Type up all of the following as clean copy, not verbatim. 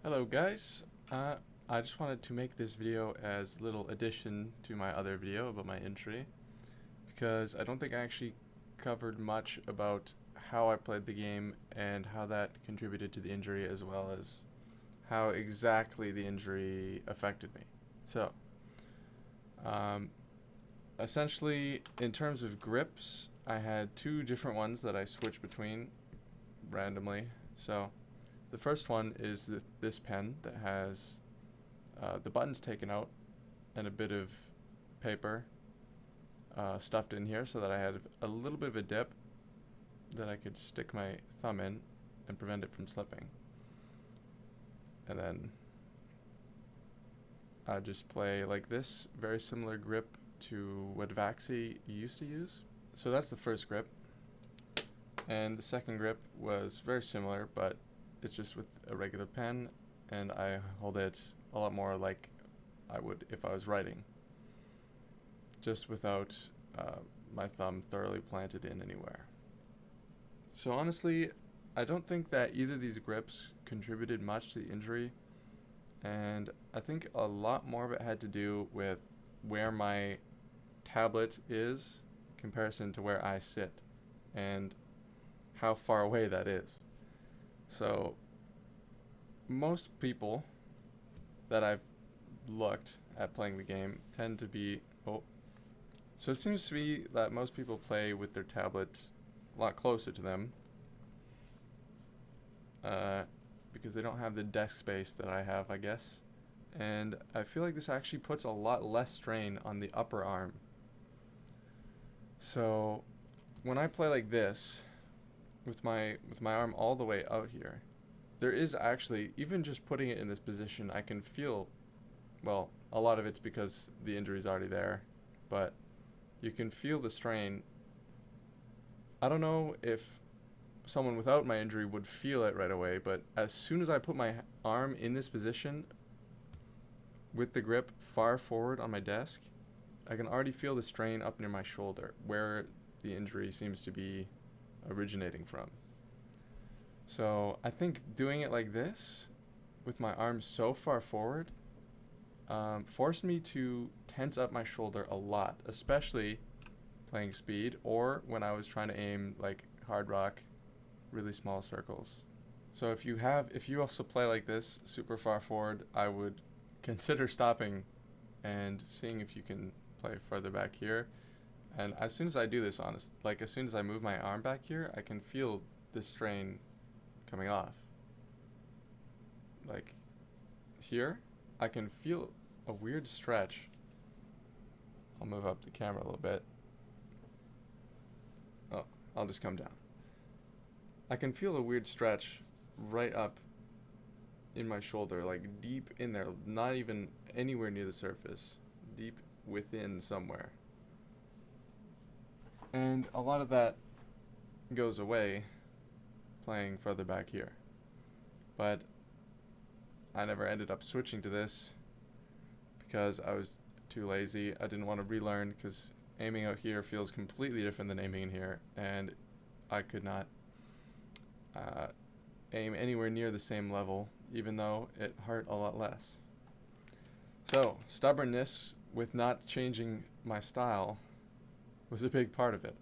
Hello guys, I just wanted to make this video as a little addition to my other video about my injury, because I don't think I actually covered much about how I played the game and how that contributed to the injury, as well as how exactly the injury affected me. So, um, essentially, in terms of grips, I had two different ones that I switched between randomly. So the first one is this pen that has the buttons taken out and a bit of paper stuffed in here so that I had a little bit of a dip that I could stick my thumb in and prevent it from slipping. And then I just play like this, very similar grip to what Vaxi used to use. So that's the first grip. And the second grip was very similar, but it's just with a regular pen, and I hold it a lot more like I would if I was writing, just without my thumb thoroughly planted in anywhere. So honestly, I don't think that either of these grips contributed much to the injury, and I think a lot more of it had to do with where my tablet is in comparison to where I sit, and how far away that is. So most people that I've looked at playing the game tend to be so it seems to be that most people play with their tablets a lot closer to them, because they don't have the desk space that I have, I guess. And I feel like this actually puts a lot less strain on the upper arm. So when I play like this, with my arm all the way out here, there is actually, even just putting it in this position, I can feel, well, a lot of it's because the injury is already there, but you can feel the strain. I don't know if someone without my injury would feel it right away, but as soon as I put my arm in this position with the grip far forward on my desk, I can already feel the strain up near my shoulder, where the injury seems to be originating from. So I think doing it like this, with my arms so far forward, forced me to tense up my shoulder a lot, especially playing speed or when I was trying to aim like hard rock, really small circles. So if you also play like this super far forward, I would consider stopping and seeing if you can play further back here. And as soon as I do this, as soon as I move my arm back here, I can feel the strain coming off. Like here, I can feel a weird stretch. I'll move up the camera a little bit. Oh, I'll just come down. I can feel a weird stretch right up in my shoulder, like deep in there, not even anywhere near the surface, deep within somewhere. And a lot of that goes away playing further back here. But I never ended up switching to this because I was too lazy. I didn't want to relearn because aiming out here feels completely different than aiming in here, and I could not aim anywhere near the same level, even though it hurt a lot less. So stubbornness with not changing my style was a big part of it,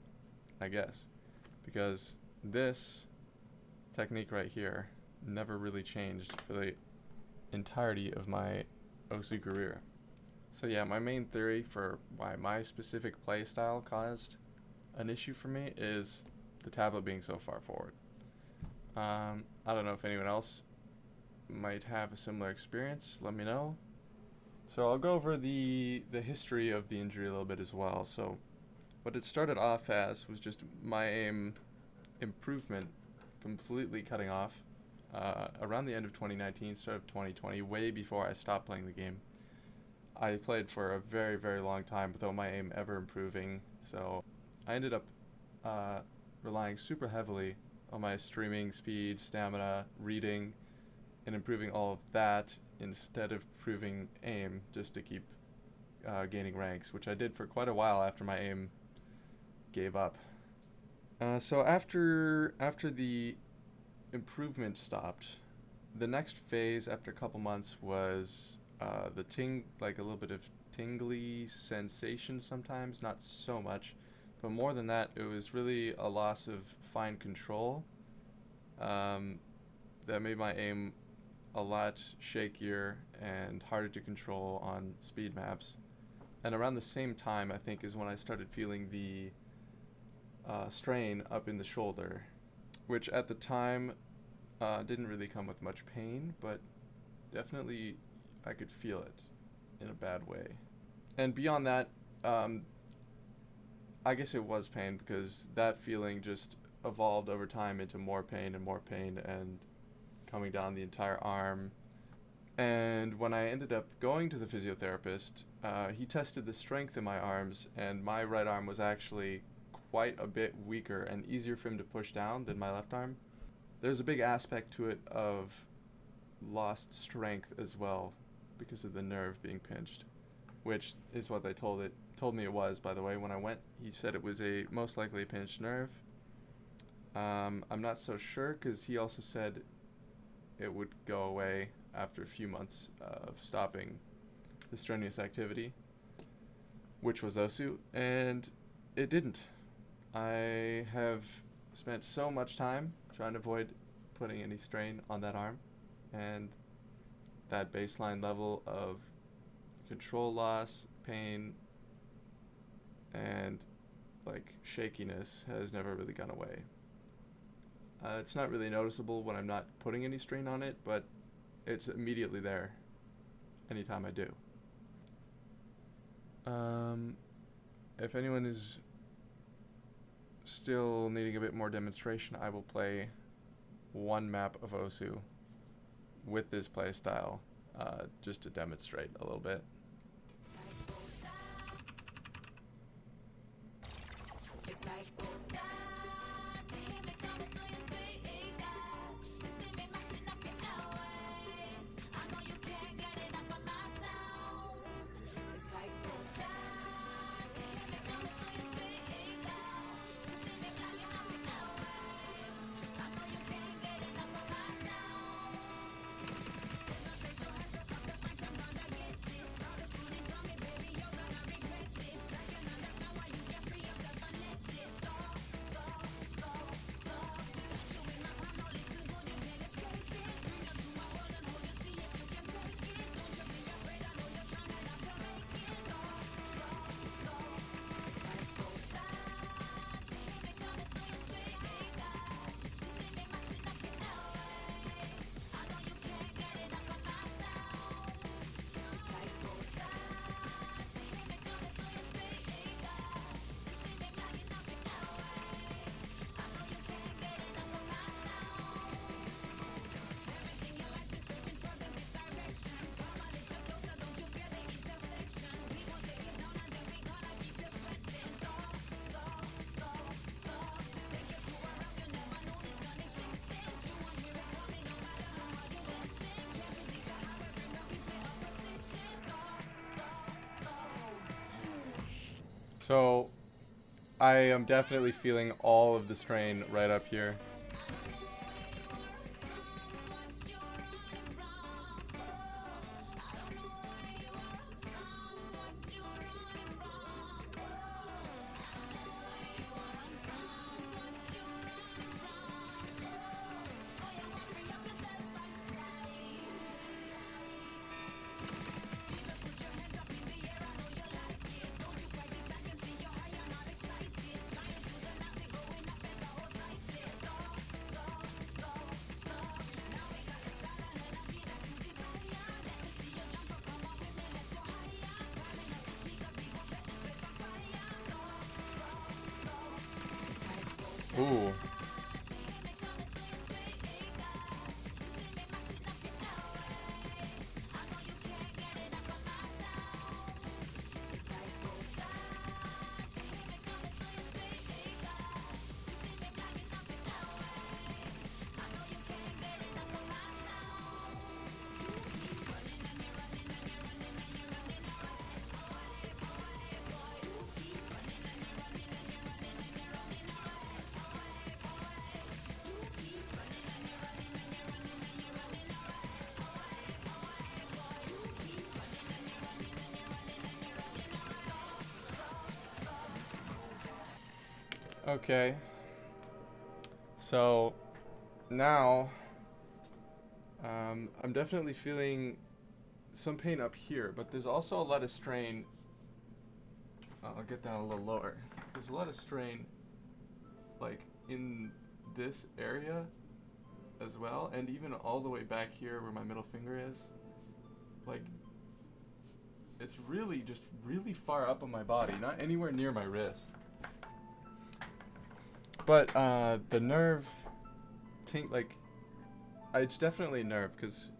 I guess, because this technique right here never really changed for the entirety of my OSU career. So yeah, my main theory for why my specific play style caused an issue for me is the tablet being so far forward. I don't know if anyone else might have a similar experience. Let me know. So I'll go over the history of the injury a little bit as well. So what it started off as was just my aim improvement completely cutting off around the end of 2019, start of 2020, way before I stopped playing the game. I played for a very, very long time without my aim ever improving, so I ended up relying super heavily on my streaming speed, stamina, reading, and improving all of that instead of improving aim just to keep gaining ranks, which I did for quite a while after my aim gave up. So after the improvement stopped, the next phase after a couple months was like a little bit of tingly sensation sometimes, not so much, but more than that, it was really a loss of fine control that made my aim a lot shakier and harder to control on speed maps. And around the same time, I think, is when I started feeling the strain up in the shoulder, which at the time didn't really come with much pain, but definitely I could feel it in a bad way. And beyond that, I guess it was pain, because that feeling just evolved over time into more pain and coming down the entire arm. And when I ended up going to the physiotherapist, he tested the strength in my arms, and my right arm was actually quite a bit weaker and easier for him to push down than my left arm. There's a big aspect to it of lost strength as well, because of the nerve being pinched, which is what they told me it was, by the way. When I went, he said it was most likely a pinched nerve. I'm not so sure, because he also said it would go away after a few months of stopping the strenuous activity, which was OSU, and it didn't. I have spent so much time trying to avoid putting any strain on that arm, and that baseline level of control loss, pain, and like shakiness has never really gone away. It's not really noticeable when I'm not putting any strain on it, but it's immediately there anytime I do. If anyone is still needing a bit more demonstration, I will play one map of OSU with this playstyle, just to demonstrate a little bit. So I am definitely feeling all of the strain right up here. Ooh. Okay. So now I'm definitely feeling some pain up here, but there's also a lot of strain. I'll get down a little lower. There's a lot of strain, like in this area as well, and even all the way back here where my middle finger is. Like, it's really just really far up on my body, not anywhere near my wrist. But the nerve thing, like, it's definitely a nerve, because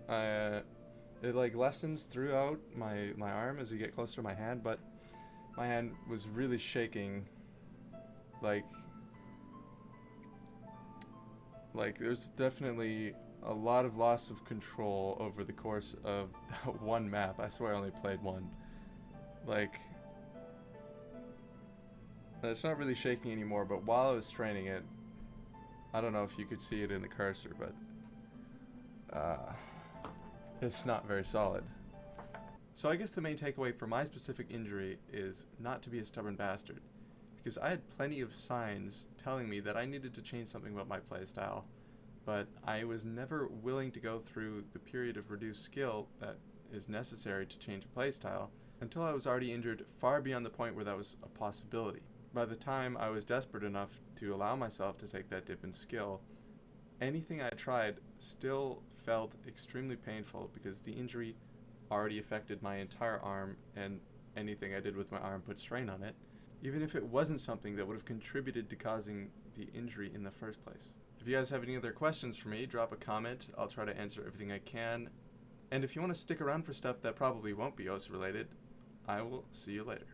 it like lessens throughout my arm as you get closer to my hand, but my hand was really shaking, like there's definitely a lot of loss of control over the course of that one map. I swear I only played one. Like, it's not really shaking anymore, but while I was training it, I don't know if you could see it in the cursor, but it's not very solid. So I guess the main takeaway for my specific injury is not to be a stubborn bastard, because I had plenty of signs telling me that I needed to change something about my playstyle, but I was never willing to go through the period of reduced skill that is necessary to change a playstyle until I was already injured far beyond the point where that was a possibility. By the time I was desperate enough to allow myself to take that dip in skill, anything I tried still felt extremely painful because the injury already affected my entire arm, and anything I did with my arm put strain on it, even if it wasn't something that would have contributed to causing the injury in the first place. If you guys have any other questions for me, drop a comment. I'll try to answer everything I can. And if you want to stick around for stuff that probably won't be OS related, I will see you later.